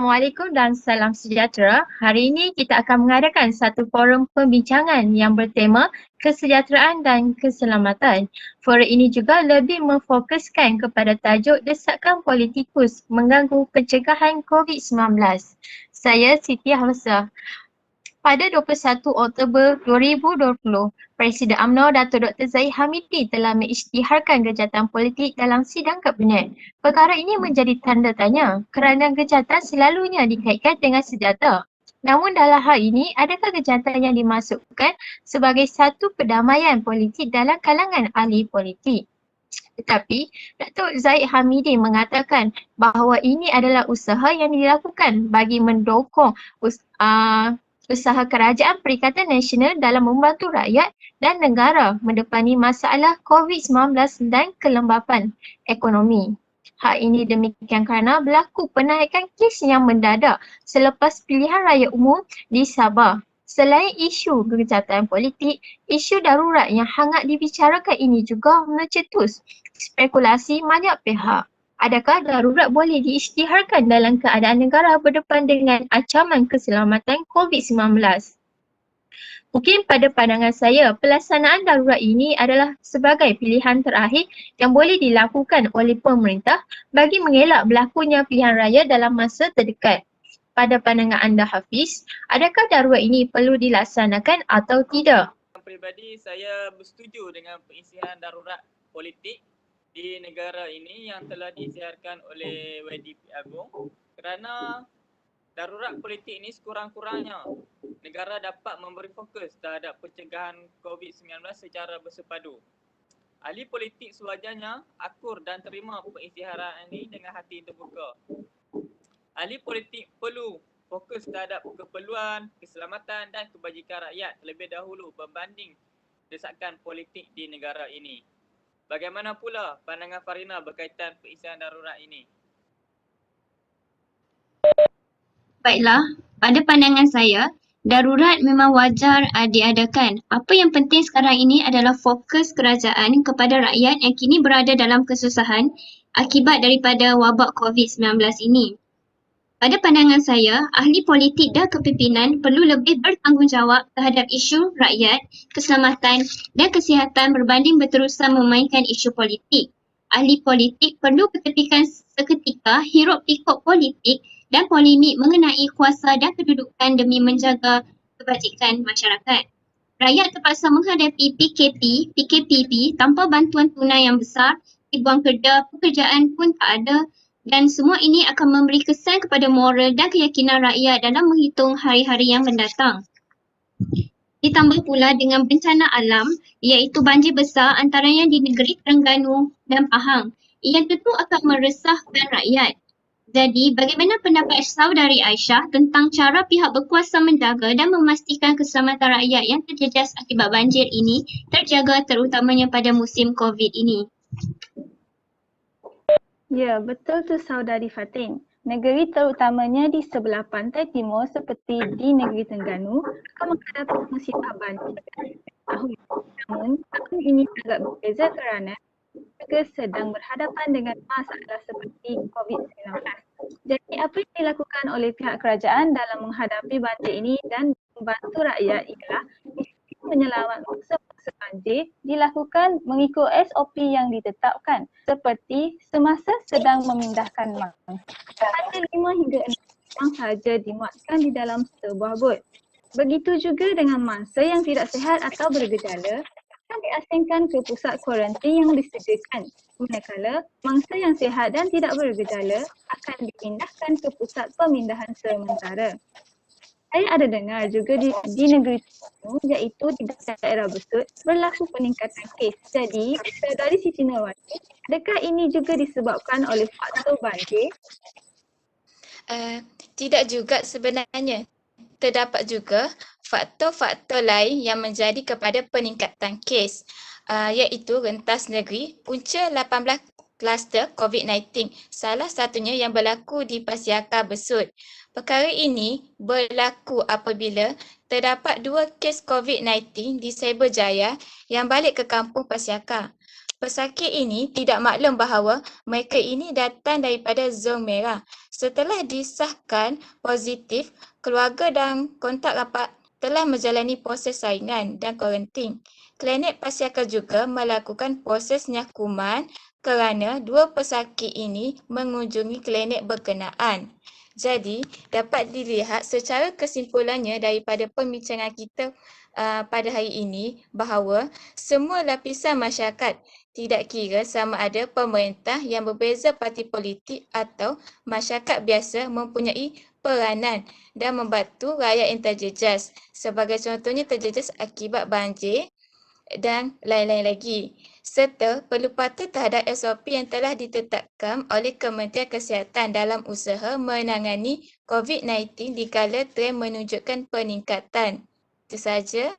Assalamualaikum dan salam sejahtera. Hari ini kita akan mengadakan satu forum pembincangan yang bertema kesejahteraan dan keselamatan. Forum ini juga lebih memfokuskan kepada tajuk desakan politikus mengganggu pencegahan COVID-19. Saya Siti Hafsah. Pada 21 Oktober 2020, Presiden UMNO Datuk Dr. Zahid Hamidi telah mengisytiharkan kejahatan politik dalam sidang Kabinet. Perkara ini menjadi tanda tanya kerana kejahatan selalunya dikaitkan dengan senjata. Namun dalam hal ini, adakah kejahatan yang dimasukkan sebagai satu perdamaian politik dalam kalangan ahli politik? Tetapi Datuk Zahid Hamidi mengatakan bahawa ini adalah usaha yang dilakukan bagi mendukung usaha kerajaan Perikatan Nasional dalam membantu rakyat dan negara mendepani masalah COVID-19 dan kelembapan ekonomi. Hal ini demikian kerana berlaku penaikan kes yang mendadak selepas pilihan raya umum di Sabah. Selain isu kejahatan politik, isu darurat yang hangat dibicarakan ini juga mencetus spekulasi banyak pihak. Adakah darurat boleh diisytiharkan dalam keadaan negara berdepan dengan ancaman keselamatan COVID-19? Mungkin pada pandangan saya, pelaksanaan darurat ini adalah sebagai pilihan terakhir yang boleh dilakukan oleh pemerintah bagi mengelak berlakunya pilihan raya dalam masa terdekat. Pada pandangan anda Hafiz, adakah darurat ini perlu dilaksanakan atau tidak? Pribadi saya bersetuju dengan pengisian darurat politik di negara ini yang telah disiarkan oleh YDP Agong kerana darurat politik ini sekurang-kurangnya negara dapat memberi fokus terhadap pencegahan COVID-19 secara bersepadu. Ahli politik sewajarnya akur dan terima pengisytiharan ini dengan hati terbuka. Ahli politik perlu fokus terhadap keperluan, keselamatan dan kebajikan rakyat terlebih dahulu berbanding desakan politik di negara ini. Bagaimana pula pandangan Farina berkaitan pengisian darurat ini? Baiklah, pada pandangan saya, darurat memang wajar diadakan. Apa yang penting sekarang ini adalah fokus kerajaan kepada rakyat yang kini berada dalam kesusahan akibat daripada wabak COVID-19 ini. Pada pandangan saya, ahli politik dan kepimpinan perlu lebih bertanggungjawab terhadap isu rakyat, keselamatan dan kesihatan berbanding berterusan memainkan isu politik. Ahli politik perlu bertepikan seketika hiruk pikuk politik dan polemik mengenai kuasa dan kedudukan demi menjaga kebajikan masyarakat. Rakyat terpaksa menghadapi PKPP tanpa bantuan tunai yang besar, dibuang kerja, pekerjaan pun tak ada dan semua ini akan memberi kesan kepada moral dan keyakinan rakyat dalam menghitung hari-hari yang mendatang. Ditambah pula dengan bencana alam iaitu banjir besar antaranya di negeri Terengganu dan Pahang yang tentu akan meresahkan rakyat. Jadi, bagaimana pendapat Saudari Aisyah tentang cara pihak berkuasa menjaga dan memastikan keselamatan rakyat yang terjejas akibat banjir ini terjaga terutamanya pada musim COVID ini? Ya, betul tu Saudari Fatin. Negeri terutamanya di sebelah pantai timur seperti di negeri Terengganu akan menghadapi musibah banjir tahun. Namun, tahun ini agak berbeza kerana mereka sedang berhadapan dengan masalah seperti COVID-19. Jadi, apa yang dilakukan oleh pihak kerajaan dalam menghadapi banjir ini dan membantu rakyat ialah penyelamat mangsa banjir dilakukan mengikut SOP yang ditetapkan seperti semasa sedang memindahkan mangsa. Hanya 5 hingga 6 orang sahaja dimuatkan di dalam sebuah bot. Begitu juga dengan mangsa yang tidak sihat atau bergejala akan diasingkan ke pusat kuarantin yang disediakan. Manakala mangsa yang sihat dan tidak bergejala akan dipindahkan ke pusat pemindahan sementara. Saya ada dengar juga di negeri Terengganu iaitu di daerah Besut berlaku peningkatan kes. Jadi, dari Siti Nurwati, adakah ini juga disebabkan oleh faktor banjir? Tidak juga sebenarnya. Terdapat juga faktor-faktor lain yang menjadi kepada peningkatan kes iaitu rentas negeri punca 18 kluster COVID-19. Salah satunya yang berlaku di Pasiakar Besut. Perkara ini berlaku apabila terdapat 2 kes COVID-19 di Cyberjaya yang balik ke kampung Pasiakar. Pesakit ini tidak maklum bahawa mereka ini datang daripada zon merah. Setelah disahkan positif, keluarga dan kontak rapat telah menjalani proses saringan dan kuarantin. Klinik Pasiakal juga melakukan proses nyakuman kerana dua pesakit ini mengunjungi klinik berkenaan. Jadi, dapat dilihat secara kesimpulannya daripada pembincangan kita pada hari ini bahawa semua lapisan masyarakat, tidak kira sama ada pemerintah yang berbeza parti politik atau masyarakat biasa, mempunyai peranan dan membantu rakyat yang terjejas. Sebagai contohnya terjejas akibat banjir dan lain-lain lagi. Serta perlu patuh terhadap SOP yang telah ditetapkan oleh Kementerian Kesihatan dalam usaha menangani COVID-19 dikala trend menunjukkan peningkatan. Itu sahaja.